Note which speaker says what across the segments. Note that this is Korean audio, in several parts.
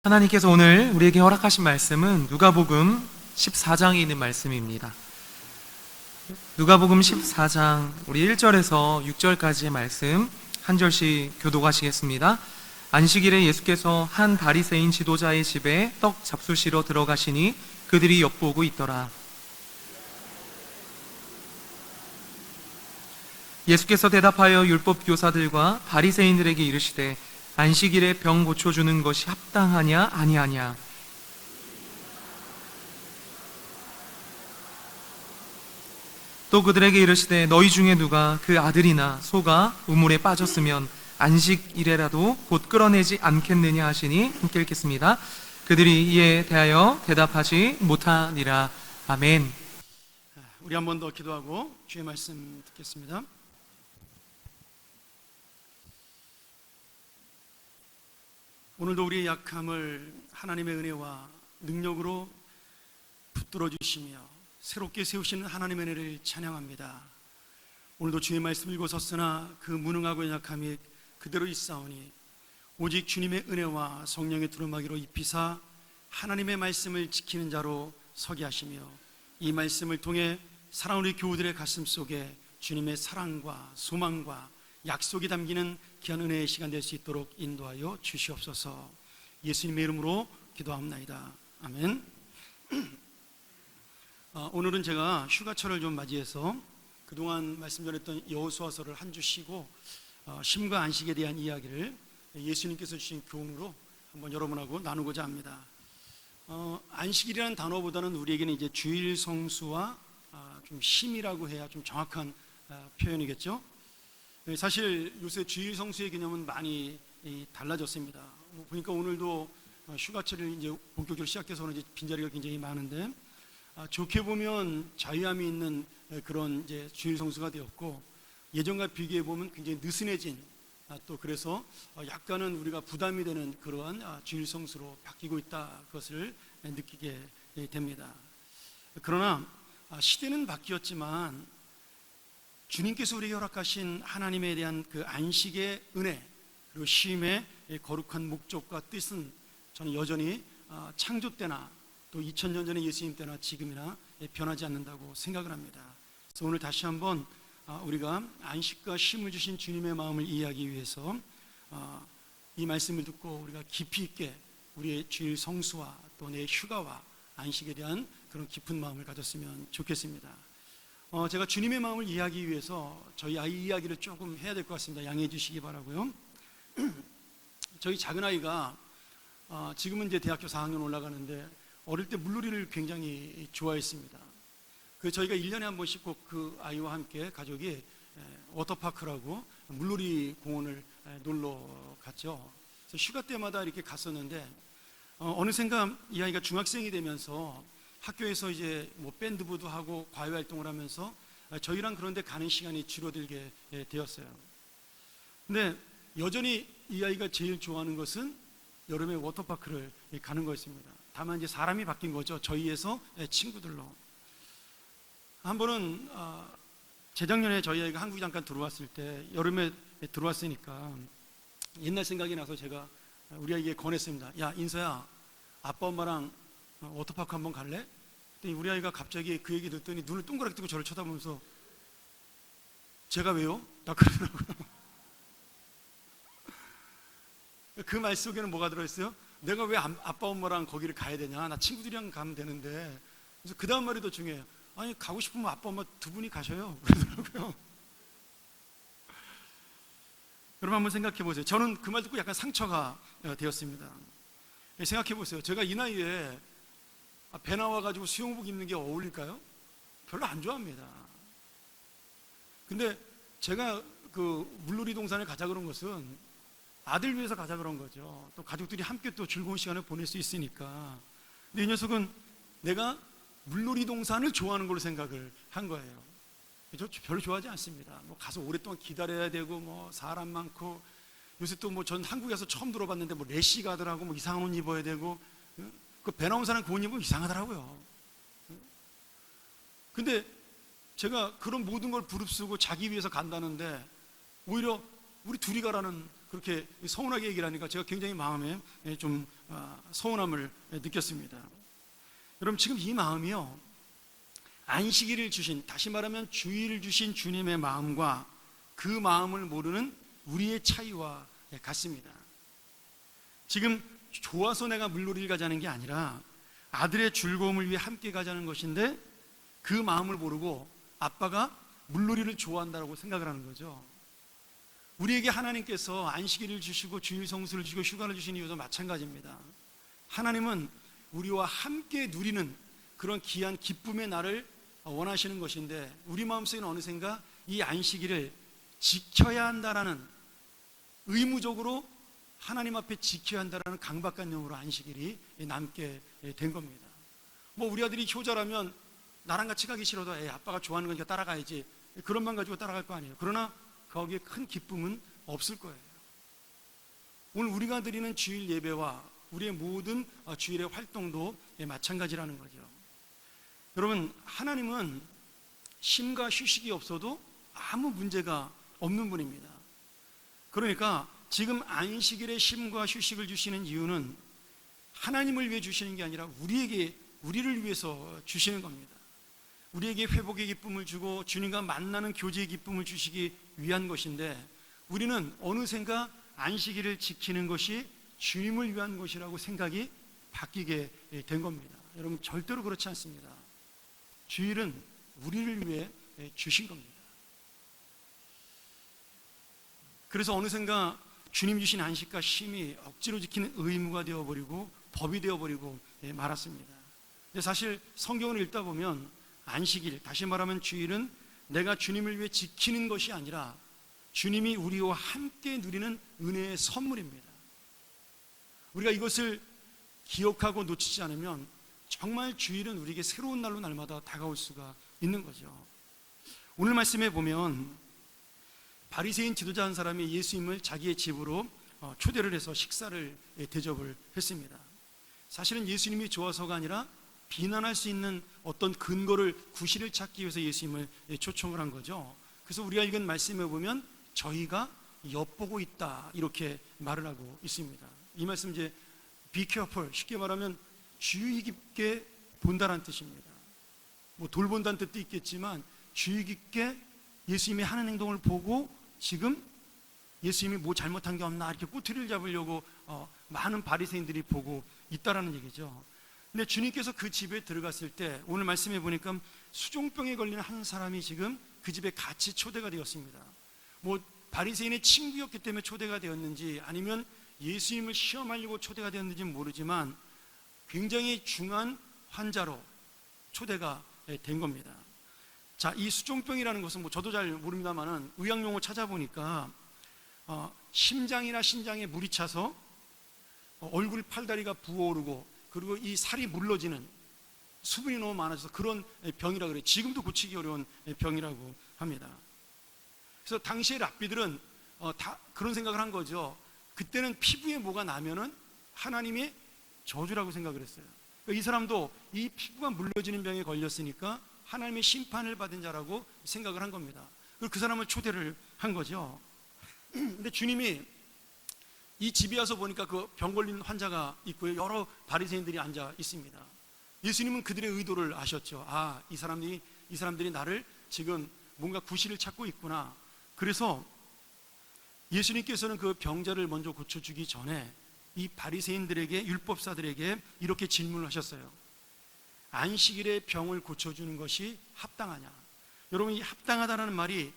Speaker 1: 하나님께서 오늘 우리에게 허락하신 말씀은 누가복음 14장에 있는 말씀입니다. 누가복음 14장 우리 1절에서 6절까지의 말씀 한 절씩 교독하시겠습니다. 안식일에 예수께서 한 바리새인 지도자의 집에 떡 잡수시러 들어가시니 그들이 엿보고 있더라. 예수께서 대답하여 율법 교사들과 바리새인들에게 이르시되 안식일에 병 고쳐주는 것이 합당하냐 아니하냐. 또 그들에게 이르시되 너희 중에 누가 그 아들이나 소가 우물에 빠졌으면 안식일에라도 곧 끌어내지 않겠느냐 하시니 함께 읽겠습니다. 그들이 이에 대하여 대답하지 못하니라. 아멘.
Speaker 2: 우리 한 번 더 기도하고 주의 말씀 듣겠습니다. 오늘도 우리의 약함을 하나님의 은혜와 능력으로 붙들어 주시며 새롭게 세우시는 하나님의 은혜를 찬양합니다. 오늘도 주의 말씀 읽어섰으나 그 무능하고 연약함이 그대로 있사오니 오직 주님의 은혜와 성령의 두루마기로 입히사 하나님의 말씀을 지키는 자로 서게 하시며 이 말씀을 통해 사랑하는 우리 교우들의 가슴 속에 주님의 사랑과 소망과 약속이 담기는 귀한 은혜의 시간 될 수 있도록 인도하여 주시옵소서. 예수님의 이름으로 기도합나이다. 아멘. 오늘은 제가 휴가철을 좀 맞이해서 그동안 말씀 전했던 여호수아서를 한 주 쉬고 쉼과 안식에 대한 이야기를 예수님께서 주신 교훈으로 한번 여러분하고 나누고자 합니다. 안식일이라는 단어보다는 우리에게는 이제 주일 성수와 좀 쉼이라고 해야 좀 정확한 표현이겠죠. 사실 요새 주일 성수의 개념은 많이 달라졌습니다. 보니까 오늘도 휴가철을 이제 본격적으로 시작해서 오늘 이제 빈자리가 굉장히 많은데 좋게 보면 자유함이 있는 그런 이제 주일 성수가 되었고 예전과 비교해 보면 굉장히 느슨해진 또 그래서 약간은 우리가 부담이 되는 그러한 주일 성수로 바뀌고 있다 그것을 느끼게 됩니다. 그러나 시대는 바뀌었지만 주님께서 우리에게 허락하신 하나님에 대한 그 안식의 은혜 그리고 쉼의 거룩한 목적과 뜻은 저는 여전히 창조 때나 또 2000년 전에 예수님 때나 지금이나 변하지 않는다고 생각을 합니다. 그래서 오늘 다시 한번 우리가 안식과 쉼을 주신 주님의 마음을 이해하기 위해서 이 말씀을 듣고 우리가 깊이 있게 우리의 주일 성수와 또 내 휴가와 안식에 대한 그런 깊은 마음을 가졌으면 좋겠습니다. 제가 주님의 마음을 이해하기 위해서 저희 아이 이야기를 조금 해야 될 것 같습니다. 양해해 주시기 바라고요. 저희 작은 아이가 지금은 이제 대학교 4학년 올라가는데 어릴 때 물놀이를 굉장히 좋아했습니다. 그 저희가 1년에 한 번씩 꼭 그 아이와 함께 가족이 워터파크라고 물놀이 공원을 놀러 갔죠. 그래서 휴가 때마다 이렇게 갔었는데 어느샌가 이 아이가 중학생이 되면서 학교에서 이제 뭐 밴드부도 하고 과외 활동을 하면서 저희랑 그런데 가는 시간이 줄어들게 되었어요. 근데 여전히 이 아이가 제일 좋아하는 것은 여름에 워터파크를 가는 거였습니다. 다만 이제 사람이 바뀐 거죠. 저희에서 친구들로. 한 번은 재작년에 저희 아이가 한국에 잠깐 들어왔을 때 여름에 들어왔으니까 옛날 생각이 나서 제가 우리 아이에게 권했습니다. 야 인서야, 아빠 엄마랑 워터파크 한번 갈래? 우리 아이가 갑자기 그 얘기 듣더니 눈을 동그랗게 뜨고 저를 쳐다보면서 제가 왜요? 나 그러더라고요. 그 말 속에는 뭐가 들어있어요? 내가 왜 아빠 엄마랑 거기를 가야 되냐? 나 친구들이랑 가면 되는데. 그래서 그 다음 말이 더 중요해요. 아니 가고 싶으면 아빠 엄마 두 분이 가셔요. 그러더라고요. 여러분 한번 생각해 보세요. 저는 그 말 듣고 약간 상처가 되었습니다. 생각해 보세요. 제가 이 나이에 배 나와가지고 수영복 입는 게 어울릴까요? 별로 안 좋아합니다. 근데 제가 그 물놀이 동산을 가자 그런 것은 아들 위해서 가자 그런 거죠. 또 가족들이 함께 또 즐거운 시간을 보낼 수 있으니까. 근데 이 녀석은 내가 물놀이 동산을 좋아하는 걸로 생각을 한 거예요. 저 별로 좋아하지 않습니다. 뭐 가서 오랫동안 기다려야 되고 뭐 사람 많고 요새 또 뭐 전 한국에서 처음 들어봤는데 뭐 래시 가더라고 뭐 이상한 옷 입어야 되고 그 배 나온 사람 그 옷 입으면 이상하더라고요. 근데 제가 그런 모든 걸 부릅쓰고 자기 위해서 간다는데 오히려 우리 둘이 가라는 그렇게 서운하게 얘기를 하니까 제가 굉장히 마음에 좀 서운함을 느꼈습니다. 여러분, 지금 이 마음이요, 안식일을 주신, 다시 말하면 주일을 주신 주님의 마음과 그 마음을 모르는 우리의 차이와 같습니다. 지금 좋아서 내가 물놀이를 가자는 게 아니라 아들의 즐거움을 위해 함께 가자는 것인데, 그 마음을 모르고 아빠가 물놀이를 좋아한다고 생각을 하는 거죠. 우리에게 하나님께서 안식일을 주시고 주일 성수를 주시고 휴가를 주신 이유도 마찬가지입니다. 하나님은 우리와 함께 누리는 그런 귀한 기쁨의 날을 원하시는 것인데, 우리 마음속에는 어느샌가 이 안식일을 지켜야 한다라는, 의무적으로 하나님 앞에 지켜야 한다라는 강박관념으로 안식일이 남게 된 겁니다. 뭐 우리 아들이 효자라면 나랑 같이 가기 싫어도 아빠가 좋아하는 거니까 따라가야지, 그런 만 가지고 따라갈 거 아니에요. 그러나 거기에 큰 기쁨은 없을 거예요. 오늘 우리가 드리는 주일 예배와 우리의 모든 주일의 활동도 마찬가지라는 거죠. 여러분, 하나님은 쉼과 휴식이 없어도 아무 문제가 없는 분입니다. 그러니까 지금 안식일에 쉼과 휴식을 주시는 이유는 하나님을 위해 주시는 게 아니라 우리를 위해서 주시는 겁니다. 우리에게 회복의 기쁨을 주고 주님과 만나는 교제의 기쁨을 주시기 위한 것인데, 우리는 어느샌가 안식일을 지키는 것이 주님을 위한 것이라고 생각이 바뀌게 된 겁니다. 여러분, 절대로 그렇지 않습니다. 주일은 우리를 위해 주신 겁니다. 그래서 어느샌가 주님 주신 안식과 쉼이 억지로 지키는 의무가 되어버리고 법이 되어버리고 말았습니다. 근데 사실 성경을 읽다 보면 안식일, 다시 말하면 주일은 내가 주님을 위해 지키는 것이 아니라 주님이 우리와 함께 누리는 은혜의 선물입니다. 우리가 이것을 기억하고 놓치지 않으면 정말 주일은 우리에게 새로운 날로 날마다 다가올 수가 있는 거죠. 오늘 말씀에 보면 바리새인 지도자 한 사람이 예수님을 자기의 집으로 초대를 해서 식사를 대접을 했습니다. 사실은 예수님이 좋아서가 아니라 비난할 수 있는 어떤 근거를, 구실을 찾기 위해서 예수님을 초청을 한 거죠. 그래서 우리가 읽은 말씀에 보면 저희가 엿보고 있다, 이렇게 말을 하고 있습니다. 이 말씀 이제 be careful, 쉽게 말하면 주의 깊게 본다는 뜻입니다. 뭐 돌본다는 뜻도 있겠지만 주의 깊게 예수님이 하는 행동을 보고 지금 예수님이 뭐 잘못한 게 없나 이렇게 꼬투리를 잡으려고 많은 바리새인들이 보고 있다라는 얘기죠. 근데 주님께서 그 집에 들어갔을 때 오늘 말씀해 보니까 수종병에 걸린 한 사람이 지금 그 집에 같이 초대가 되었습니다. 뭐 바리새인의 친구였기 때문에 초대가 되었는지 아니면 예수님을 시험하려고 초대가 되었는지는 모르지만 굉장히 중한 환자로 초대가 된 겁니다. 자, 이 수종병이라는 것은 뭐 저도 잘 모릅니다만은 의학용어 찾아보니까 심장이나 신장에 물이 차서 얼굴 팔다리가 부어오르고 그리고 이 살이 물러지는, 수분이 너무 많아져서 그런 병이라고 그래요. 지금도 고치기 어려운 병이라고 합니다. 그래서 당시의 랍비들은 다 그런 생각을 한 거죠. 그때는 피부에 뭐가 나면은 하나님의 저주라고 생각을 했어요. 그러니까 이 사람도 이 피부가 물러지는 병에 걸렸으니까 하나님의 심판을 받은 자라고 생각을 한 겁니다. 그리고 그 사람을 초대를 한 거죠. 근데 주님이 이 집에 와서 보니까 그 병 걸린 환자가 있고요, 여러 바리새인들이 앉아 있습니다. 예수님은 그들의 의도를 아셨죠. 아, 이 사람들이 나를 지금 뭔가 구실을 찾고 있구나. 그래서 예수님께서는 그 병자를 먼저 고쳐주기 전에 이 바리새인들에게, 율법사들에게 이렇게 질문을 하셨어요. 안식일에 병을 고쳐주는 것이 합당하냐? 여러분, 이 합당하다라는 말이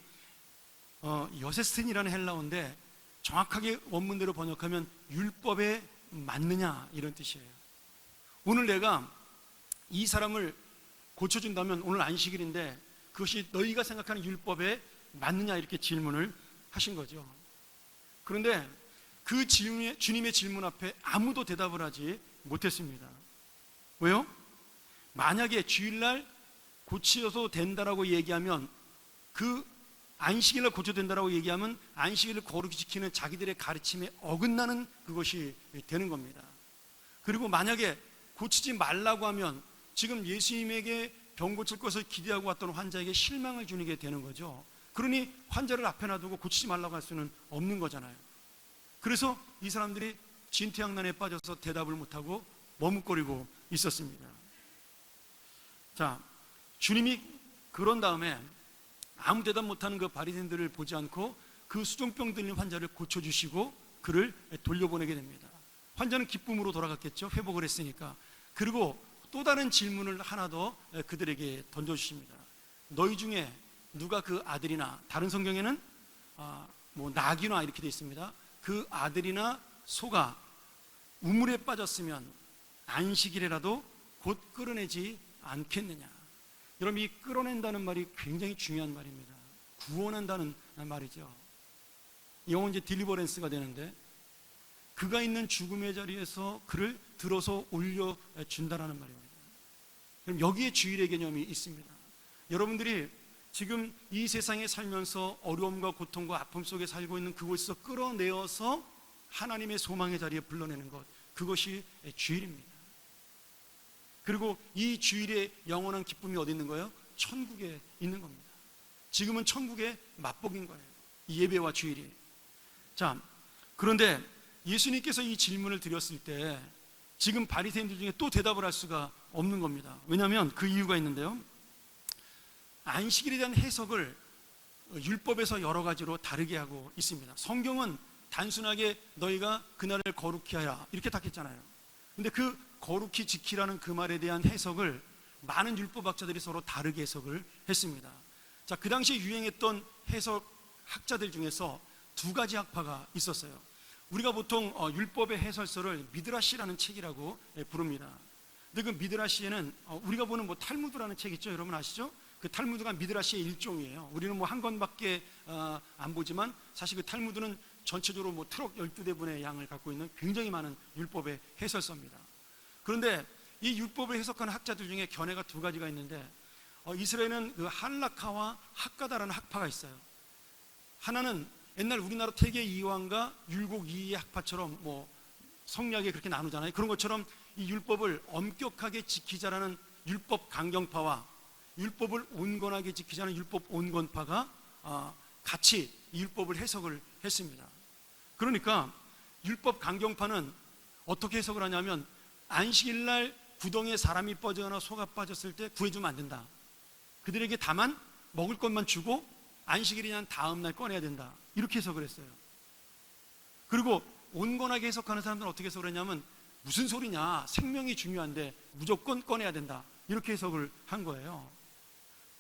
Speaker 2: 여세스틴이라는 헬라어인데 정확하게 원문대로 번역하면 율법에 맞느냐, 이런 뜻이에요. 오늘 내가 이 사람을 고쳐준다면 오늘 안식일인데 그것이 너희가 생각하는 율법에 맞느냐, 이렇게 질문을 하신 거죠. 그런데 그 질문에, 주님의 질문 앞에 아무도 대답을 하지 못했습니다. 왜요? 만약에 주일날 고쳐도 된다라고 얘기하면, 그 안식일날 고쳐도 된다라고 얘기하면 안식일을 거룩히 지키는 자기들의 가르침에 어긋나는 그것이 되는 겁니다. 그리고 만약에 고치지 말라고 하면 지금 예수님에게 병 고칠 것을 기대하고 왔던 환자에게 실망을 주는 게 되는 거죠. 그러니 환자를 앞에 놔두고 고치지 말라고 할 수는 없는 거잖아요. 그래서 이 사람들이 진퇴양난에 빠져서 대답을 못하고 머뭇거리고 있었습니다. 자, 주님이 그런 다음에 아무 대답 못하는 그 바리새인들을 보지 않고 그 수종병 들린 환자를 고쳐주시고 그를 돌려보내게 됩니다. 환자는 기쁨으로 돌아갔겠죠. 회복을 했으니까. 그리고 또 다른 질문을 하나 더 그들에게 던져주십니다. 너희 중에 누가 그 아들이나, 다른 성경에는 나귀나 이렇게 되어 있습니다. 그 아들이나 소가 우물에 빠졌으면 안식일이라도 곧 끌어내지 않겠느냐. 여러분, 이 끌어낸다는 말이 굉장히 중요한 말입니다. 구원한다는 말이죠. 영어는 이제 딜리버랜스가 되는데, 그가 있는 죽음의 자리에서 그를 들어서 올려준다는 말입니다. 그럼 여기에 주일의 개념이 있습니다. 여러분들이 지금 이 세상에 살면서 어려움과 고통과 아픔 속에 살고 있는 그곳에서 끌어내어서 하나님의 소망의 자리에 불러내는 것, 그것이 주일입니다. 그리고 이 주일의 영원한 기쁨이 어디 있는 거예요? 천국에 있는 겁니다. 지금은 천국의 맛복인 거예요, 이 예배와 주일이. 자, 그런데 예수님께서 이 질문을 드렸을 때 지금 바리새인들 중에 또 대답을 할 수가 없는 겁니다. 왜냐하면 그 이유가 있는데요, 안식일에 대한 해석을 율법에서 여러 가지로 다르게 하고 있습니다. 성경은 단순하게 너희가 그날을 거룩히 하라 이렇게 딱 했잖아요. 근데 그 거룩히 지키라는 그 말에 대한 해석을 많은 율법학자들이 서로 다르게 해석을 했습니다. 자, 그 당시에 유행했던 해석 학자들 중에서 두 가지 학파가 있었어요. 우리가 보통 율법의 해설서를 미드라시라는 책이라고 부릅니다. 근데 그 미드라시에는 우리가 보는 탈무드라는 책 있죠, 여러분 아시죠? 그 탈무드가 미드라시의 일종이에요. 우리는 한 권밖에 안 보지만 사실 그 탈무드는 전체적으로 트럭 12대분의 양을 갖고 있는 굉장히 많은 율법의 해설서입니다. 그런데 이 율법을 해석하는 학자들 중에 견해가 두 가지가 있는데, 이스라엘은 그 할라카와 학가다라는 학파가 있어요. 하나는 옛날 우리나라 태계 이황과 율곡 이의 학파처럼 성리학에 그렇게 나누잖아요. 그런 것처럼 이 율법을 엄격하게 지키자라는 율법 강경파와 율법을 온건하게 지키자는 율법 온건파가 같이 이 율법을 해석을 했습니다. 그러니까 율법 강경파는 어떻게 해석을 하냐면, 안식일날 구덩이에 사람이 빠지거나 소가 빠졌을 때 구해주면 안 된다. 그들에게 다만 먹을 것만 주고 안식일이 난 다음날 꺼내야 된다. 이렇게 해석을 했어요. 그리고 온건하게 해석하는 사람들은 어떻게 해석을 했냐면, 무슨 소리냐, 생명이 중요한데 무조건 꺼내야 된다. 이렇게 해석을 한 거예요.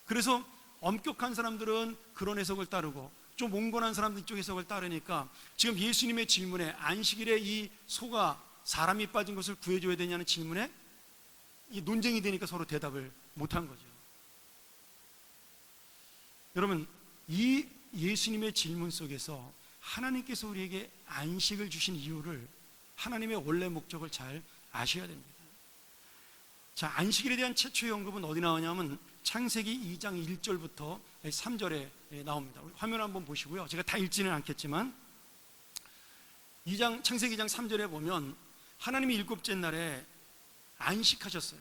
Speaker 2: 그래서 엄격한 사람들은 그런 해석을 따르고 좀 온건한 사람들 쪽 해석을 따르니까 지금 예수님의 질문에, 안식일에 이 소가 사람이 빠진 것을 구해줘야 되냐는 질문에 이 논쟁이 되니까 서로 대답을 못한 거죠. 여러분, 이 예수님의 질문 속에서 하나님께서 우리에게 안식을 주신 이유를, 하나님의 원래 목적을 잘 아셔야 됩니다. 자, 안식일에 대한 최초의 언급은 어디 나오냐면 창세기 2장 1절부터 3절에 나옵니다. 화면 한번 보시고요. 제가 다 읽지는 않겠지만 창세기 2장 3절에 보면 하나님이 일곱째 날에 안식하셨어요.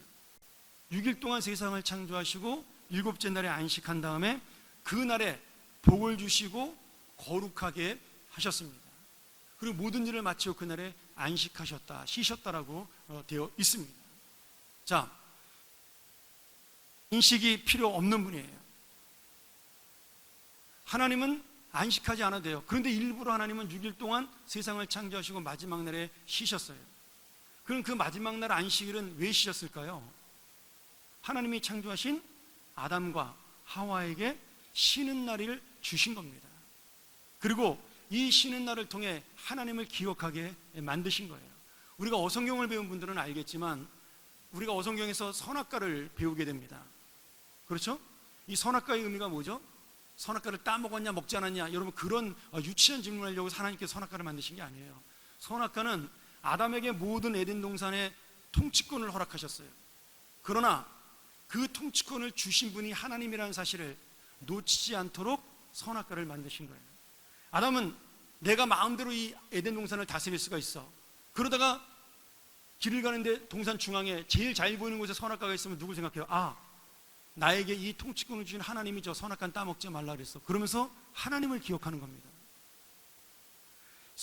Speaker 2: 6일 동안 세상을 창조하시고 일곱째 날에 안식한 다음에 그 날에 복을 주시고 거룩하게 하셨습니다. 그리고 모든 일을 마치고 그 날에 안식하셨다, 쉬셨다라고 되어 있습니다. 자, 안식이 필요 없는 분이에요. 하나님은 안식하지 않아도 돼요. 그런데 일부러 하나님은 6일 동안 세상을 창조하시고 마지막 날에 쉬셨어요. 그럼 그 마지막 날 안식일은 왜 쉬셨을까요? 하나님이 창조하신 아담과 하와에게 쉬는 날을 주신 겁니다. 그리고 이 쉬는 날을 통해 하나님을 기억하게 만드신 거예요. 우리가 어성경을 배운 분들은 알겠지만 우리가 어성경에서 선악과를 배우게 됩니다. 그렇죠? 이 선악과의 의미가 뭐죠? 선악과를 따먹었냐 먹지 않았냐, 여러분 그런 유치한 질문을 하려고 하나님께서 선악과를 만드신 게 아니에요. 선악과는 아담에게 모든 에덴 동산의 통치권을 허락하셨어요. 그러나 그 통치권을 주신 분이 하나님이라는 사실을 놓치지 않도록 선악과를 만드신 거예요. 아담은 내가 마음대로 이 에덴 동산을 다스릴 수가 있어. 그러다가 길을 가는데 동산 중앙에 제일 잘 보이는 곳에 선악과가 있으면 누굴 생각해요? 아, 나에게 이 통치권을 주신 하나님이 저 선악과는 따먹지 말라 그랬어. 그러면서 하나님을 기억하는 겁니다.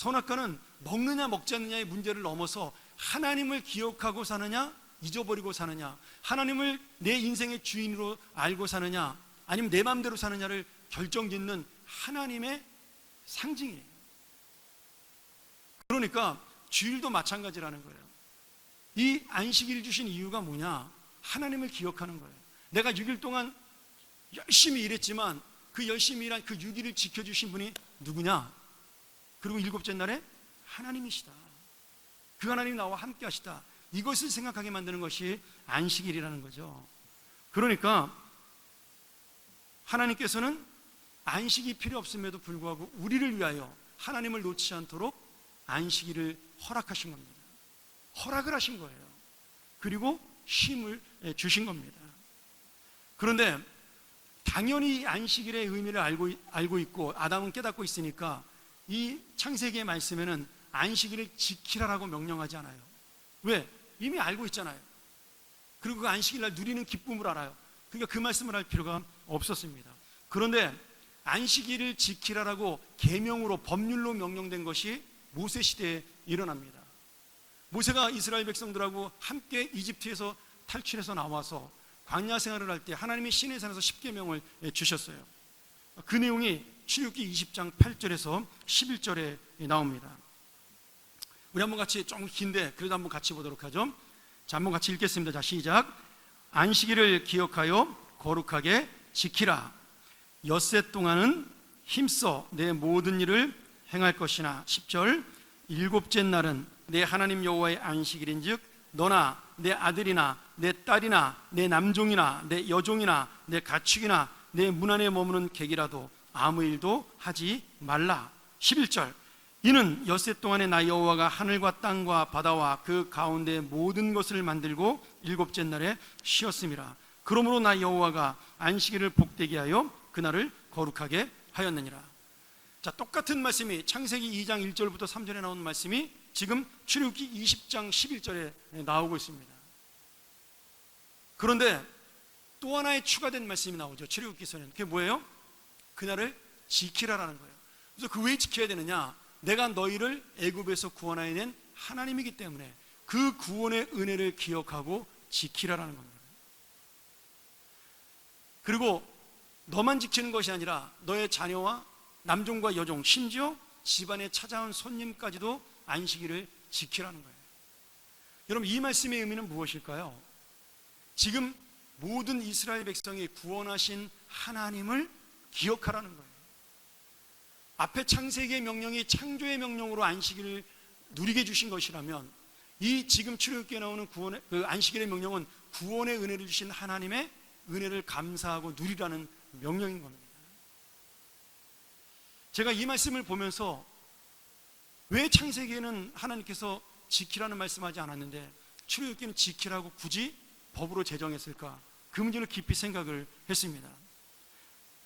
Speaker 2: 선악과는 먹느냐 먹지 않느냐의 문제를 넘어서 하나님을 기억하고 사느냐 잊어버리고 사느냐, 하나님을 내 인생의 주인으로 알고 사느냐 아니면 내 마음대로 사느냐를 결정짓는 하나님의 상징이에요. 그러니까 주일도 마찬가지라는 거예요. 이 안식일을 주신 이유가 뭐냐? 하나님을 기억하는 거예요. 내가 6일 동안 열심히 일했지만 그 열심히 일한 그 6일을 지켜주신 분이 누구냐? 그리고 7째 날에 하나님이시다. 그 하나님이 나와 함께 하시다. 이것을 생각하게 만드는 것이 안식일이라는 거죠. 그러니까 하나님께서는 안식이 필요 없음에도 불구하고 우리를 위하여 하나님을 놓지 않도록 안식일을 허락하신 겁니다. 허락을 하신 거예요. 그리고 쉼을 주신 겁니다. 그런데 당연히 안식일의 의미를 알고 있고 아담은 깨닫고 있으니까 이 창세기의 말씀에는 안식일을 지키라라고 명령하지 않아요. 왜? 이미 알고 있잖아요. 그리고 그 안식일 날 누리는 기쁨을 알아요. 그러니까 그 말씀을 할 필요가 없었습니다. 그런데 안식일을 지키라라고 계명으로 법률로 명령된 것이 모세 시대에 일어납니다. 모세가 이스라엘 백성들하고 함께 이집트에서 탈출해서 나와서 광야 생활을 할 때 하나님이 시내산에서 십계명을 주셨어요. 그 내용이 출애굽기 20장 8절에서 11절에 나옵니다. 우리 한번 같이 좀 긴데 그래도 한번 같이 보도록 하죠. 자, 한번 같이 읽겠습니다. 자, 시작. 안식일을 기억하여 거룩하게 지키라. 엿새 동안은 힘써 내 모든 일을 행할 것이나 10절. 7째 날은 내 하나님 여호와의 안식일인즉 너나 내 아들이나 내 딸이나 내 남종이나 내 여종이나 내 가축이나 내 문 안에 머무는 객이라도 아무 일도 하지 말라. 11절. 이는 엿새 동안에 나 여호와가 하늘과 땅과 바다와 그 가운데 모든 것을 만들고 7째 날에 쉬었음이라. 그러므로 나 여호와가 안식일을 복되게 하여 그날을 거룩하게 하였느니라. 자, 똑같은 말씀이 창세기 2장 1절부터 3절에 나오는 말씀이 지금 출애굽기 20장 11절에 나오고 있습니다. 그런데 또 하나의 추가된 말씀이 나오죠. 출애굽기서는 그게 뭐예요? 그날을 지키라라는 거예요. 그래서 그 왜 지켜야 되느냐? 내가 너희를 애굽에서 구원하여 낸 하나님이기 때문에 그 구원의 은혜를 기억하고 지키라라는 겁니다. 그리고 너만 지키는 것이 아니라 너의 자녀와 남종과 여종, 심지어 집안에 찾아온 손님까지도 안식일을 지키라는 거예요. 여러분, 이 말씀의 의미는 무엇일까요? 지금 모든 이스라엘 백성이 구원하신 하나님을 기억하라는 거예요. 앞에 창세기의 명령이 창조의 명령으로 안식일을 누리게 주신 것이라면 이 지금 출애굽기에 나오는 그 안식일의 명령은 구원의 은혜를 주신 하나님의 은혜를 감사하고 누리라는 명령인 겁니다. 제가 이 말씀을 보면서 왜 창세기에는 하나님께서 지키라는 말씀하지 않았는데 출애굽기는 지키라고 굳이 법으로 제정했을까? 그 문제를 깊이 생각을 했습니다.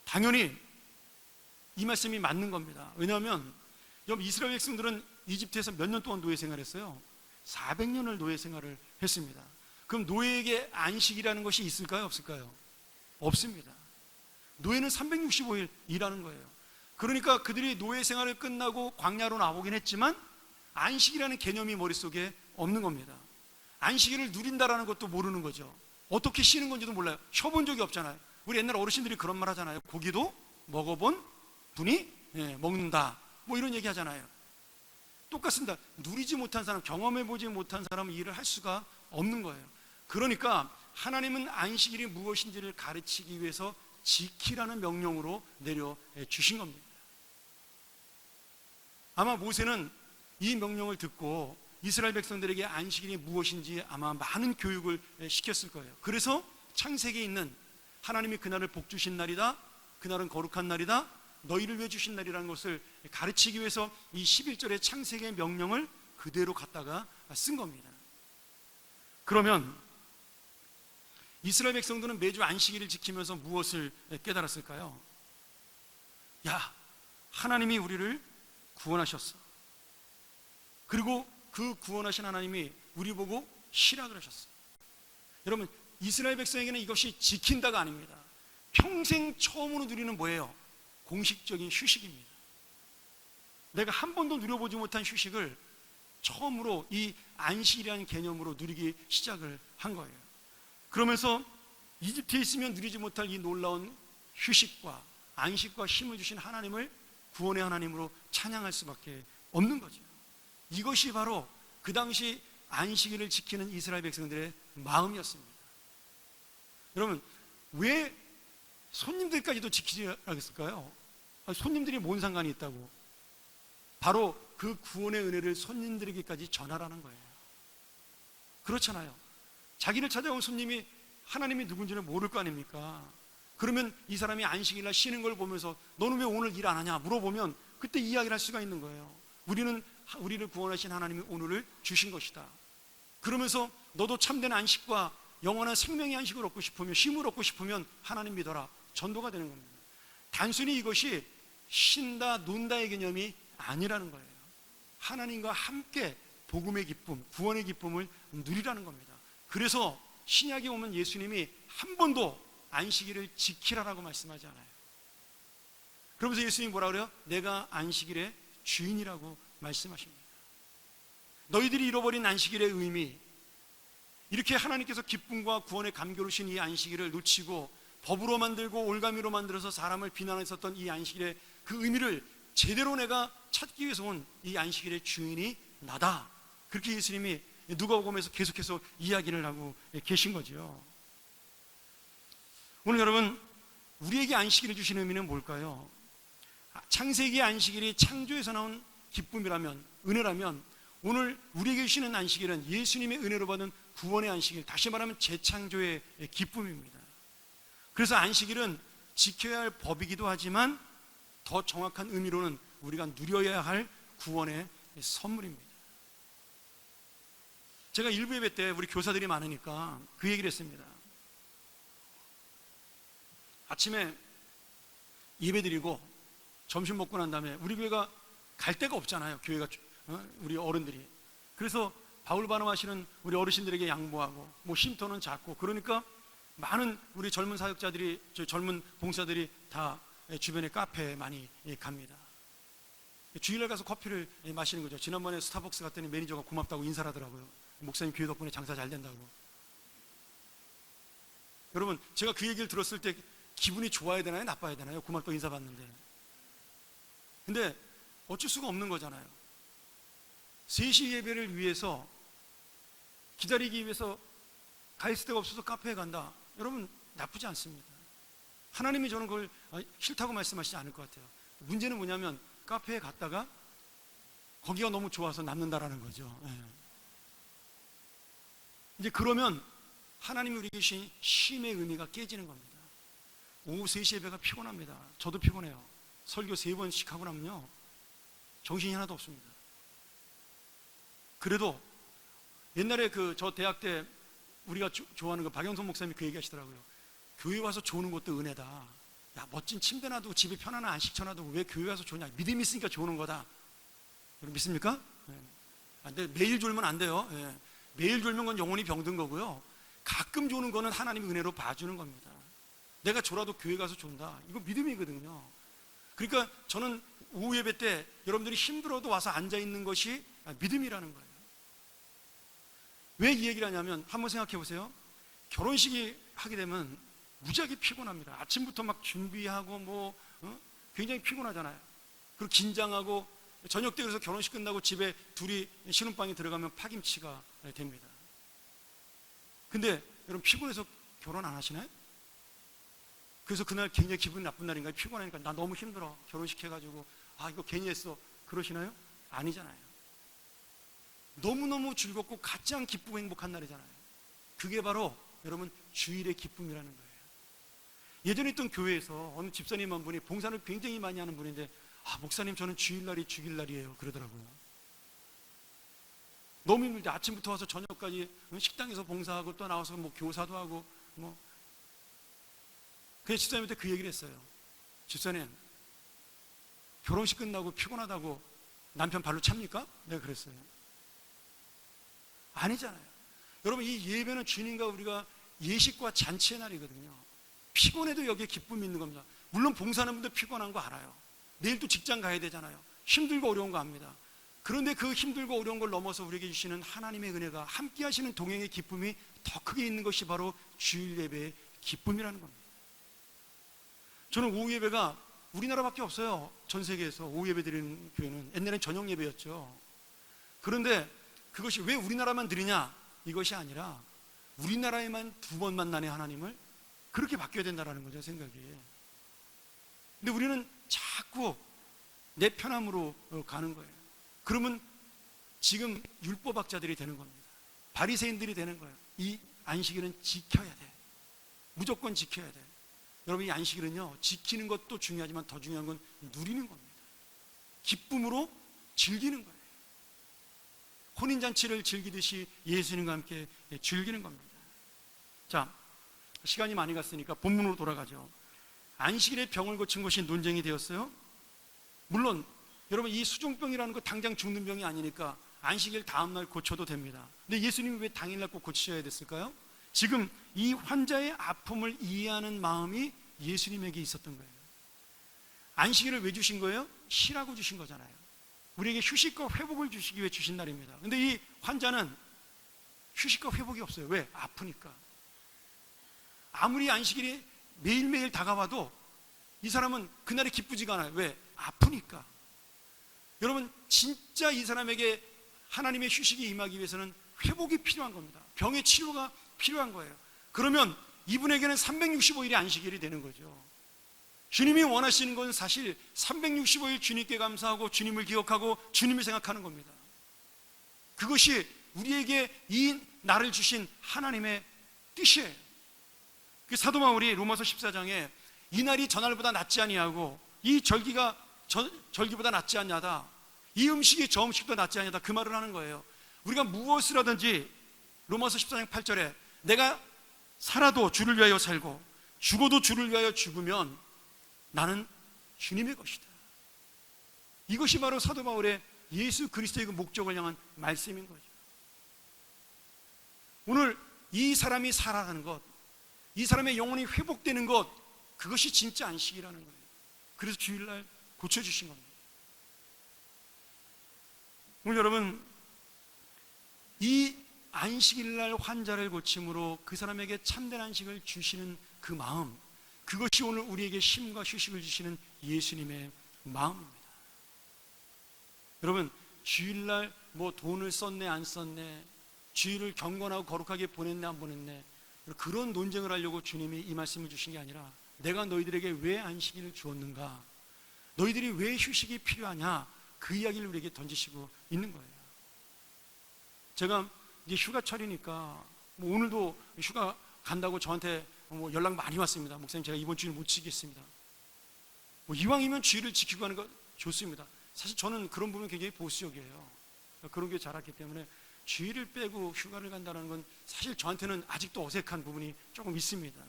Speaker 2: 당연히 이 말씀이 맞는 겁니다. 왜냐하면 여러분, 이스라엘 백성들은 이집트에서 몇 년 동안 노예 생활했어요? 400년을 노예 생활을 했습니다. 그럼 노예에게 안식이라는 것이 있을까요? 없을까요? 없습니다. 노예는 365일 일하는 거예요. 그러니까 그들이 노예 생활을 끝나고 광야로 나오긴 했지만 안식이라는 개념이 머릿속에 없는 겁니다. 안식일을 누린다라는 것도 모르는 거죠. 어떻게 쉬는 건지도 몰라요. 쉬어본 적이 없잖아요. 우리 옛날 어르신들이 그런 말 하잖아요. 고기도 먹어본 분이 먹는다, 뭐 이런 얘기 하잖아요. 똑같습니다. 누리지 못한 사람, 경험해보지 못한 사람은 일을 할 수가 없는 거예요. 그러니까 하나님은 안식일이 무엇인지를 가르치기 위해서 지키라는 명령으로 내려주신 겁니다. 아마 모세는 이 명령을 듣고 이스라엘 백성들에게 안식일이 무엇인지 아마 많은 교육을 시켰을 거예요. 그래서 창세기에 있는 하나님이 그날을 복주신 날이다, 그날은 거룩한 날이다, 너희를 위해 주신 날이라는 것을 가르치기 위해서 이 11절의 창세기의 명령을 그대로 갖다가 쓴 겁니다. 그러면 이스라엘 백성들은 매주 안식일을 지키면서 무엇을 깨달았을까요? 야, 하나님이 우리를 구원하셨어. 그리고 그 구원하신 하나님이 우리 보고 쉬라 그러셨어요. 여러분, 이스라엘 백성에게는 이것이 지킨다가 아닙니다. 평생 처음으로 누리는 뭐예요? 공식적인 휴식입니다. 내가 한 번도 누려보지 못한 휴식을 처음으로 이 안식이라는 개념으로 누리기 시작을 한 거예요. 그러면서 이집트에 있으면 누리지 못할 이 놀라운 휴식과 안식과 쉼을 주신 하나님을 구원의 하나님으로 찬양할 수밖에 없는 거죠. 이것이 바로 그 당시 안식일을 지키는 이스라엘 백성들의 마음이었습니다. 여러분, 왜 손님들까지도 지키지 않았을까요? 손님들이 뭔 상관이 있다고? 바로 그 구원의 은혜를 손님들에게까지 전하라는 거예요. 그렇잖아요. 자기를 찾아온 손님이 하나님이 누군지는 모를 거 아닙니까? 그러면 이 사람이 안식일날 쉬는 걸 보면서 너는 왜 오늘 일 안 하냐 물어보면 그때 이야기를 할 수가 있는 거예요. 우리를 구원하신 하나님이 오늘을 주신 것이다. 그러면서 너도 참된 안식과 영원한 생명의 안식을 얻고 싶으면, 쉼을 얻고 싶으면 하나님 믿어라. 전도가 되는 겁니다. 단순히 이것이 쉰다, 논다의 개념이 아니라는 거예요. 하나님과 함께 복음의 기쁨, 구원의 기쁨을 누리라는 겁니다. 그래서 신약에 오면 예수님이 한 번도 안식일을 지키라라고 말씀하지 않아요. 그러면서 예수님이 뭐라 그래요? 내가 안식일의 주인이라고 말씀하십니다. 너희들이 잃어버린 안식일의 의미, 이렇게 하나님께서 기쁨과 구원의 감격을 주신 이 안식일을 놓치고 법으로 만들고 올가미로 만들어서 사람을 비난했었던 이 안식일의 그 의미를 제대로 내가 찾기 위해서 온 이 안식일의 주인이 나다. 그렇게 예수님이 누가복음에서 계속해서 이야기를 하고 계신 거죠. 오늘 여러분, 우리에게 안식일을 주신 의미는 뭘까요? 창세기 안식일이 창조에서 나온 기쁨이라면, 은혜라면, 오늘 우리에게 주시는 안식일은 예수님의 은혜로 받은 구원의 안식일, 다시 말하면 재창조의 기쁨입니다. 그래서 안식일은 지켜야 할 법이기도 하지만 더 정확한 의미로는 우리가 누려야 할 구원의 선물입니다. 제가 일부 예배 때 우리 교사들이 많으니까 그 얘기를 했습니다. 아침에 예배 드리고 점심 먹고 난 다음에 우리 교회가 갈 데가 없잖아요. 교회가 우리 어른들이. 그래서 바울 반응하시는 우리 어르신들에게 양보하고 뭐 쉼터는 작고, 그러니까 많은 우리 젊은 사역자들이, 젊은 봉사들이 다 주변에 카페에 많이 갑니다. 주일날 가서 커피를 마시는 거죠. 지난번에 스타벅스 갔더니 매니저가 고맙다고 인사를 하더라고요. 목사님 교회 덕분에 장사 잘 된다고. 여러분, 제가 그 얘기를 들었을 때 기분이 좋아야 되나요? 나빠야 되나요? 고맙다고 인사받는데. 근데 어쩔 수가 없는 거잖아요. 3시 예배를 위해서 기다리기 위해서 가 있을 데가 없어서 카페에 간다. 여러분, 나쁘지 않습니다. 하나님이 저는 그걸 싫다고 말씀하시지 않을 것 같아요. 문제는 뭐냐면 카페에 갔다가 거기가 너무 좋아서 남는다라는 거죠. 이제 그러면 하나님이 우리에게 주신 쉼의 의미가 깨지는 겁니다. 오후 3시 예배가 피곤합니다. 저도 피곤해요. 설교 3번씩 하고 나면요, 정신이 하나도 없습니다. 그래도 옛날에 저 대학 때 우리가 좋아하는 박영선 목사님이 그 얘기 하시더라고요. 교회 와서 좋은 것도 은혜다. 야, 멋진 침대 놔두고 집에 편안한 안식처 놔두고 왜 교회 와서 좋냐. 믿음이 있으니까 좋은 거다. 여러분 믿습니까? 근데 매일 졸면 안 돼요. 매일 졸면 건 영혼이 병든 거고요. 가끔 조는 거는 하나님의 은혜로 봐주는 겁니다. 내가 졸아도 교회 가서 존다. 이거 믿음이거든요. 그러니까 저는 오후 예배 때 여러분들이 힘들어도 와서 앉아 있는 것이 믿음이라는 거예요. 왜 이 얘기를 하냐면 한번 생각해 보세요. 결혼식이 하게 되면 무지하게 피곤합니다. 아침부터 막 준비하고 굉장히 피곤하잖아요. 그리고 긴장하고 저녁 때 그래서 결혼식 끝나고 집에 둘이 신혼방에 들어가면 파김치가 됩니다. 근데 여러분 피곤해서 결혼 안 하시나요? 그래서 그날 굉장히 기분이 나쁜 날인가요? 피곤하니까 나 너무 힘들어. 결혼식 해가지고 이거 괜히 했어. 그러시나요? 아니잖아요. 너무너무 즐겁고 가장 기쁘고 행복한 날이잖아요. 그게 바로 여러분 주일의 기쁨이라는 거예요. 예전에 있던 교회에서 어느 집사님 한 분이 봉사를 굉장히 많이 하는 분인데 목사님 저는 주일날이 주일날이에요 그러더라고요. 너무 힘들죠. 아침부터 와서 저녁까지 식당에서 봉사하고 또 나와서 교사도 하고 그래서 집사님한테 그 얘기를 했어요. 집사님, 결혼식 끝나고 피곤하다고 남편 발로 찹니까? 내가 그랬어요. 아니잖아요. 여러분 이 예배는 주님과 우리가 예식과 잔치의 날이거든요. 피곤해도 여기에 기쁨이 있는 겁니다. 물론 봉사하는 분들 피곤한 거 알아요. 내일 또 직장 가야 되잖아요. 힘들고 어려운 거 압니다. 그런데 그 힘들고 어려운 걸 넘어서 우리에게 주시는 하나님의 은혜가, 함께 하시는 동행의 기쁨이 더 크게 있는 것이 바로 주일 예배의 기쁨이라는 겁니다. 저는 오후 예배가 우리나라밖에 없어요. 전 세계에서 오후 예배 드리는 교회는. 옛날엔 저녁 예배였죠. 그런데 그것이 왜 우리나라만 드리냐, 이것이 아니라 우리나라에만 2번 만나네 하나님을, 그렇게 바뀌어야 된다는 거죠, 생각이. 근데 우리는 자꾸 내 편함으로 가는 거예요. 그러면 지금 율법학자들이 되는 겁니다. 바리새인들이 되는 거예요. 이 안식일은 지켜야 돼. 무조건 지켜야 돼. 여러분, 이 안식일은요, 지키는 것도 중요하지만 더 중요한 건 누리는 겁니다. 기쁨으로 즐기는 거예요. 혼인잔치를 즐기듯이 예수님과 함께 즐기는 겁니다. 자, 시간이 많이 갔으니까 본문으로 돌아가죠. 안식일에 병을 고친 것이 논쟁이 되었어요. 물론 여러분, 이 수종병이라는 거 당장 죽는 병이 아니니까 안식일 다음날 고쳐도 됩니다. 근데 예수님이 왜 당일날 꼭 고치셔야 됐을까요? 지금 이 환자의 아픔을 이해하는 마음이 예수님에게 있었던 거예요. 안식일을 왜 주신 거예요? 쉬라고 주신 거잖아요. 우리에게 휴식과 회복을 주시기 위해 주신 날입니다. 근데 이 환자는 휴식과 회복이 없어요. 왜? 아프니까. 아무리 안식일이 매일매일 다가와도 이 사람은 그날이 기쁘지가 않아요. 왜? 아프니까. 여러분, 진짜 이 사람에게 하나님의 휴식이 임하기 위해서는 회복이 필요한 겁니다. 병의 치료가 필요한 거예요. 그러면 이분에게는 365일이 안식일이 되는 거죠. 주님이 원하시는 건 사실 365일 주님께 감사하고 주님을 기억하고 주님을 생각하는 겁니다. 그것이 우리에게 이 날을 주신 하나님의 뜻이에요. 그 사도 바울이 로마서 14장에 이 날이 저날보다 낫지 아니하고 이 절기가 절기보다 낫지 않냐다, 이 음식이 저 음식보다 낫지 않냐다, 그 말을 하는 거예요. 우리가 무엇을 하든지 로마서 14장 8절에 내가 살아도 주를 위하여 살고 죽어도 주를 위하여 죽으면 나는 주님의 것이다. 이것이 바로 사도 바울의 예수 그리스도의 그 목적을 향한 말씀인 거죠. 오늘 이 사람이 살아가는 것, 이 사람의 영혼이 회복되는 것, 그것이 진짜 안식이라는 거예요. 그래서 주일날 고쳐주신 겁니다. 오늘 여러분, 이 안식일날 환자를 고침으로 그 사람에게 참된 안식을 주시는 그 마음, 그것이 오늘 우리에게 쉼과 휴식을 주시는 예수님의 마음입니다. 여러분, 주일날 뭐 돈을 썼네 안 썼네, 주일을 경건하고 거룩하게 보냈네 안 보냈네, 그런 논쟁을 하려고 주님이 이 말씀을 주신 게 아니라 내가 너희들에게 왜 안식일을 주었는가, 너희들이 왜 휴식이 필요하냐, 그 이야기를 우리에게 던지시고 있는 거예요. 제가 이제 휴가철이니까 뭐 오늘도 휴가 간다고 저한테 뭐 연락 많이 왔습니다. 목사님, 제가 이번 주일 못 지키겠습니다. 뭐 이왕이면 주일을 지키고 가는 거 좋습니다. 사실 저는 그런 부분 굉장히 보수적이에요. 그런 게 자랐기 때문에 주일을 빼고 휴가를 간다는 건 사실 저한테는 아직도 어색한 부분이 조금 있습니다.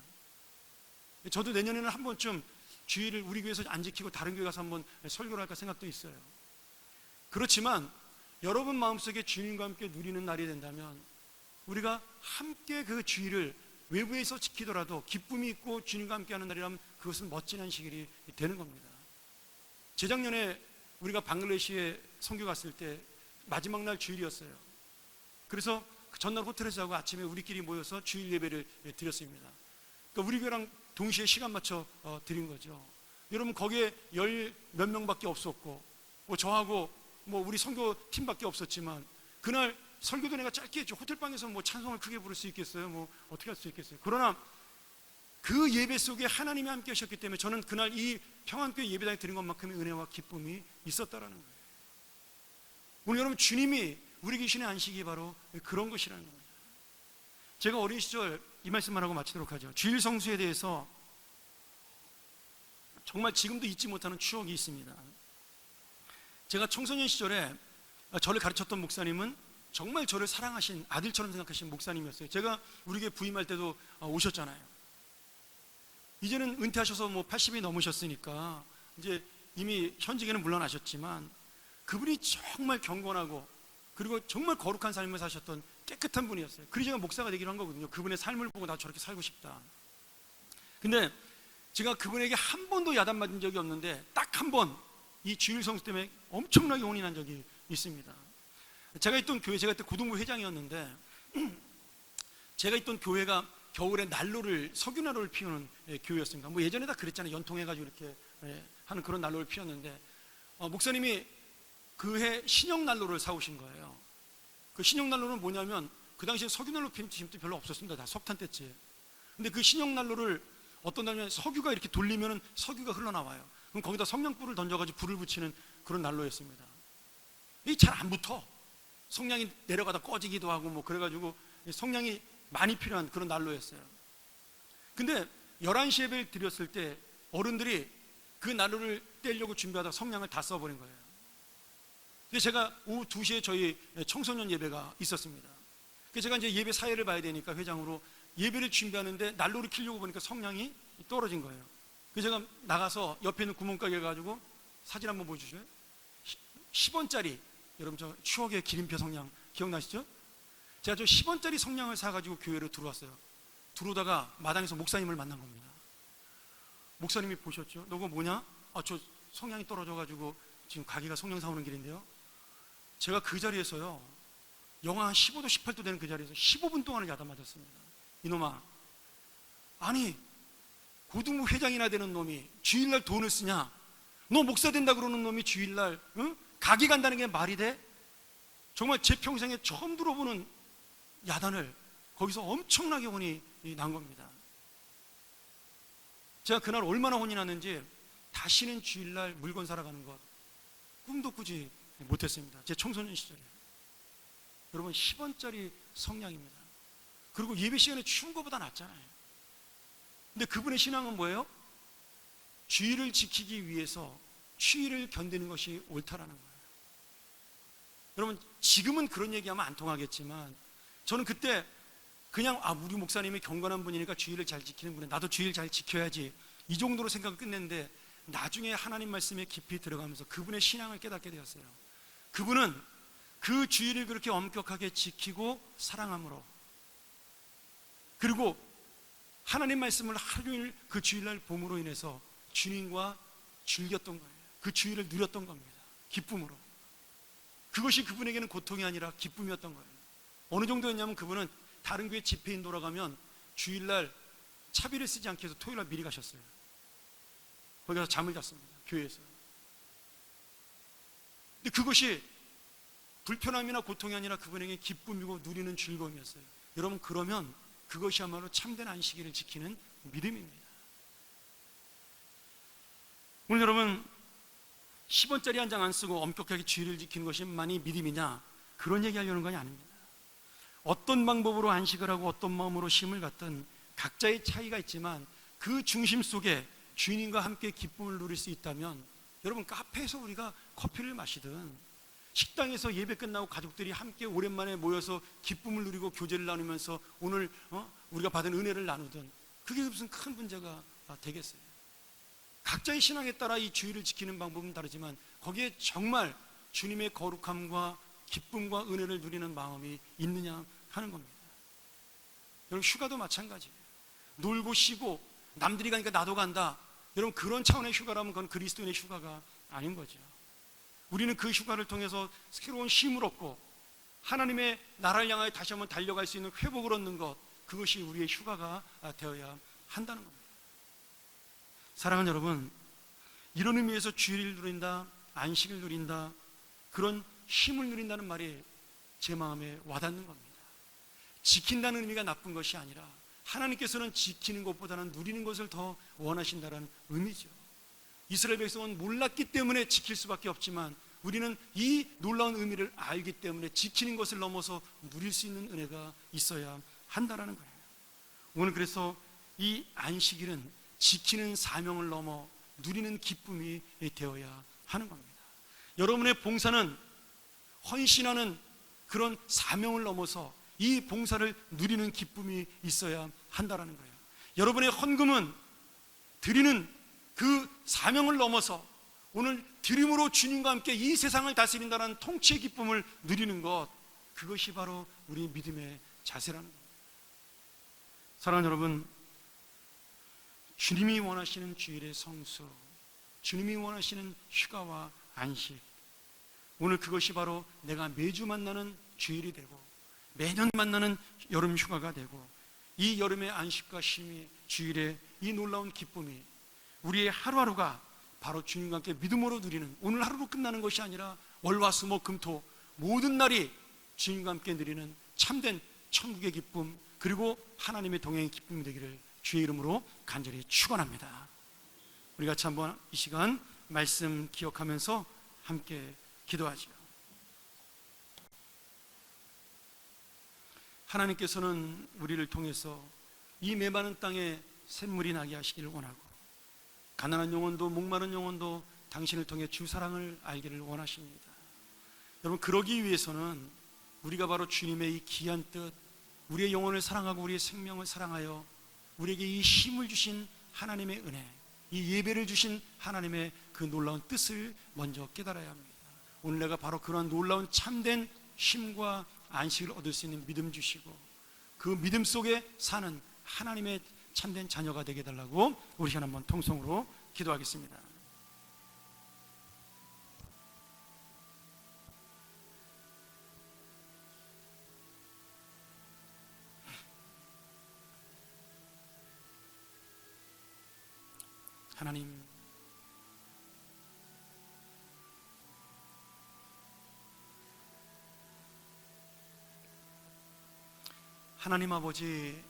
Speaker 2: 저도 내년에는 한 번쯤 주일을 우리 교회에서 안 지키고 다른 교회 가서 한번 설교를 할까 생각도 있어요. 그렇지만 여러분 마음속에 주님과 함께 누리는 날이 된다면 우리가 함께 그 주일을 외부에서 지키더라도 기쁨이 있고 주님과 함께하는 날이라면 그것은 멋진 안식일이 되는 겁니다. 재작년에 우리가 방글라데시에 선교 갔을 때 마지막 날 주일이었어요. 그래서 그 전날 호텔에서 자고 아침에 우리끼리 모여서 주일 예배를 드렸습니다. 그러니까 우리 교회랑 동시에 시간 맞춰 드린 거죠. 여러분, 거기에 10몇 명밖에 없었고 뭐 저하고 뭐 우리 선교팀밖에 없었지만 그날 설교도 내가 짧게 했죠. 호텔방에서 뭐 찬송을 크게 부를 수 있겠어요? 뭐 어떻게 할 수 있겠어요? 그러나 그 예배 속에 하나님이 함께 하셨기 때문에 저는 그날 이 평안교회 예배당에 드린 것만큼의 은혜와 기쁨이 있었다라는 거예요. 오늘 여러분, 주님이 우리 계신의 안식이 바로 그런 것이라는 겁니다. 제가 어린 시절 이 말씀만 하고 마치도록 하죠. 주일 성수에 대해서 정말 지금도 잊지 못하는 추억이 있습니다. 제가 청소년 시절에 저를 가르쳤던 목사님은 정말 저를 사랑하신 아들처럼 생각하신 목사님이었어요. 제가 우리 교회 부임할 때도 오셨잖아요. 이제는 은퇴하셔서 뭐 80이 넘으셨으니까 이제 이미 현직에는 물러나셨지만 그분이 정말 경건하고 그리고 정말 거룩한 삶을 사셨던 깨끗한 분이었어요. 그래서 제가 목사가 되기로 한 거거든요. 그분의 삶을 보고 나도 저렇게 살고 싶다. 근데 제가 그분에게 한 번도 야단 맞은 적이 없는데 딱 한 번 이 주일 성수 때문에 엄청나게 혼이 난 적이 있습니다. 제가 있던 교회, 제가 그때 고등부 회장이었는데 제가 있던 교회가 겨울에 난로를, 석유 난로를 피우는 교회였습니다. 뭐 예전에 다 그랬잖아요. 연통해가지고 이렇게 하는 그런 난로를 피웠는데 목사님이 그 해 신형 난로를 사오신 거예요. 그 신형 난로는 뭐냐면 그 당시에 석유 난로 피우는 집도 별로 없었습니다. 다 석탄 때쯤. 근데 그 신형 난로를 어떤 날면 석유가 이렇게 돌리면 석유가 흘러나와요. 그럼 거기다 성냥불을 던져가지고 불을 붙이는 그런 난로였습니다. 이게 잘 안 붙어. 성냥이 내려가다 꺼지기도 하고 뭐 그래가지고 성냥이 많이 필요한 그런 난로였어요. 근데 11시 예배를 드렸을 때 어른들이 그 난로를 떼려고 준비하다가 성냥을 다 써버린 거예요. 근데 제가 오후 2시에 저희 청소년 예배가 있었습니다. 그래서 제가 이제 예배 사회를 봐야 되니까 회장으로 예배를 준비하는데 난로를 켜려고 보니까 성냥이 떨어진 거예요. 그래서 제가 나가서 옆에 있는 구멍가게 가지고 사진 한번 보여주세요. 10원짜리, 여러분 저 추억의 기름표 성냥 기억나시죠? 제가 저 10원짜리 성냥을 사가지고 교회로 들어왔어요. 들어오다가 마당에서 목사님을 만난 겁니다. 목사님이 보셨죠? 너 그거 뭐냐? 저 성냥이 떨어져가지고 지금 가게가 성냥 사오는 길인데요. 제가 그 자리에서요, 영하 한 15도 18도 되는 그 자리에서 15분 동안을 야단 맞았습니다. 이놈아, 아니 고등부 회장이나 되는 놈이 주일날 돈을 쓰냐? 너 목사 된다 그러는 놈이 주일날 가게 간다는 게 말이 돼? 정말 제 평생에 처음 들어보는 야단을 거기서 엄청나게 혼이 난 겁니다. 제가 그날 얼마나 혼이 났는지 다시는 주일날 물건 사러 가는 것 꿈도 꾸지 못했습니다. 제 청소년 시절에. 여러분 10원짜리 성냥입니다. 그리고 예배 시간에 추운 것보다 낫잖아요. 근데 그분의 신앙은 뭐예요? 주의를 지키기 위해서 추위를 견디는 것이 옳다라는 거예요. 여러분 지금은 그런 얘기하면 안 통하겠지만 저는 그때 그냥 우리 목사님이 경건한 분이니까 주의를 잘 지키는구나, 나도 주의를 잘 지켜야지, 이 정도로 생각을 끝냈는데 나중에 하나님 말씀에 깊이 들어가면서 그분의 신앙을 깨닫게 되었어요. 그분은 그 주의를 그렇게 엄격하게 지키고 사랑함으로, 그리고 하나님 말씀을 하루일 그 주일날 봄으로 인해서 주님과 즐겼던 거예요. 그 주의를 누렸던 겁니다. 기쁨으로. 그것이 그분에게는 고통이 아니라 기쁨이었던 거예요. 어느 정도였냐면 그분은 다른 교회 집회인 돌아가면 주일날 차비를 쓰지 않기 위해서 토요일날 미리 가셨어요. 거기 가서 잠을 잤습니다. 교회에서. 근데 그것이 불편함이나 고통이 아니라 그분에게 기쁨이고 누리는 즐거움이었어요. 여러분 그러면 그것이야말로 참된 안식일을 지키는 믿음입니다. 오늘 여러분 10원짜리 한 장 안 쓰고 엄격하게 주의를 지키는 것이만이 믿음이냐? 그런 얘기 하려는 건 아닙니다. 어떤 방법으로 안식을 하고 어떤 마음으로 쉼을 갖든 각자의 차이가 있지만 그 중심 속에 주인님과 함께 기쁨을 누릴 수 있다면, 여러분 카페에서 우리가 커피를 마시든 식당에서 예배 끝나고 가족들이 함께 오랜만에 모여서 기쁨을 누리고 교제를 나누면서 오늘 우리가 받은 은혜를 나누든 그게 무슨 큰 문제가 되겠어요. 각자의 신앙에 따라 이 주의를 지키는 방법은 다르지만 거기에 정말 주님의 거룩함과 기쁨과 은혜를 누리는 마음이 있느냐 하는 겁니다. 여러분 휴가도 마찬가지예요. 놀고 쉬고 남들이 가니까 나도 간다, 여러분 그런 차원의 휴가라면 그건 그리스도인의 휴가가 아닌 거죠. 우리는 그 휴가를 통해서 새로운 쉼을 얻고 하나님의 나라를 향하여 다시 한번 달려갈 수 있는 회복을 얻는 것, 그것이 우리의 휴가가 되어야 한다는 겁니다. 사랑하는 여러분, 이런 의미에서 주일을 누린다, 안식을 누린다, 그런 쉼을 누린다는 말이 제 마음에 와닿는 겁니다. 지킨다는 의미가 나쁜 것이 아니라 하나님께서는 지키는 것보다는 누리는 것을 더 원하신다는 의미죠. 이스라엘 백성은 몰랐기 때문에 지킬 수밖에 없지만 우리는 이 놀라운 의미를 알기 때문에 지키는 것을 넘어서 누릴 수 있는 은혜가 있어야 한다는 거예요. 오늘 그래서 이 안식일은 지키는 사명을 넘어 누리는 기쁨이 되어야 하는 겁니다. 여러분의 봉사는 헌신하는 그런 사명을 넘어서 이 봉사를 누리는 기쁨이 있어야 한다는 거예요. 여러분의 헌금은 드리는 그 사명을 넘어서 오늘 드림으로 주님과 함께 이 세상을 다스린다는 통치의 기쁨을 누리는 것, 그것이 바로 우리 믿음의 자세라는 겁니다. 사랑하는 여러분, 주님이 원하시는 주일의 성수, 주님이 원하시는 휴가와 안식, 오늘 그것이 바로 내가 매주 만나는 주일이 되고 매년 만나는 여름 휴가가 되고 이 여름의 안식과 쉼이 주일의 이 놀라운 기쁨이 우리의 하루하루가 바로 주님과 함께 믿음으로 누리는, 오늘 하루로 끝나는 것이 아니라 월화수목금토 모든 날이 주님과 함께 누리는 참된 천국의 기쁨, 그리고 하나님의 동행의 기쁨이 되기를 주의 이름으로 간절히 축원합니다. 우리 같이 한번 이 시간 말씀 기억하면서 함께 기도하죠. 하나님께서는 우리를 통해서 이 메마른 땅에 샘물이 나게 하시기를 원하고, 가난한 영혼도 목마른 영혼도 당신을 통해 주 사랑을 알기를 원하십니다. 여러분, 그러기 위해서는 우리가 바로 주님의 이 귀한 뜻, 우리의 영혼을 사랑하고 우리의 생명을 사랑하여 우리에게 이 힘을 주신 하나님의 은혜, 이 예배를 주신 하나님의 그 놀라운 뜻을 먼저 깨달아야 합니다. 오늘 내가 바로 그러한 놀라운 참된 힘과 안식을 얻을 수 있는 믿음 주시고, 그 믿음 속에 사는 하나님의 참된 자녀가 되게 해달라고 우리 시간 한번 통성으로 기도하겠습니다. 하나님, 하나님 아버지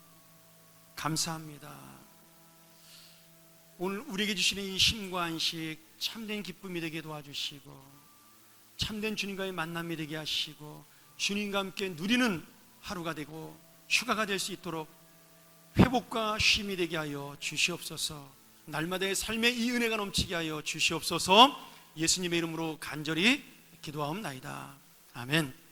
Speaker 2: 감사합니다. 오늘 우리에게 주시는 이 쉼과 안식, 참된 기쁨이 되게 도와주시고 참된 주님과의 만남이 되게 하시고 주님과 함께 누리는 하루가 되고 휴가가 될 수 있도록 회복과 쉼이 되게 하여 주시옵소서. 날마다의 삶의 이 은혜가 넘치게 하여 주시옵소서. 예수님의 이름으로 간절히 기도하옵나이다. 아멘.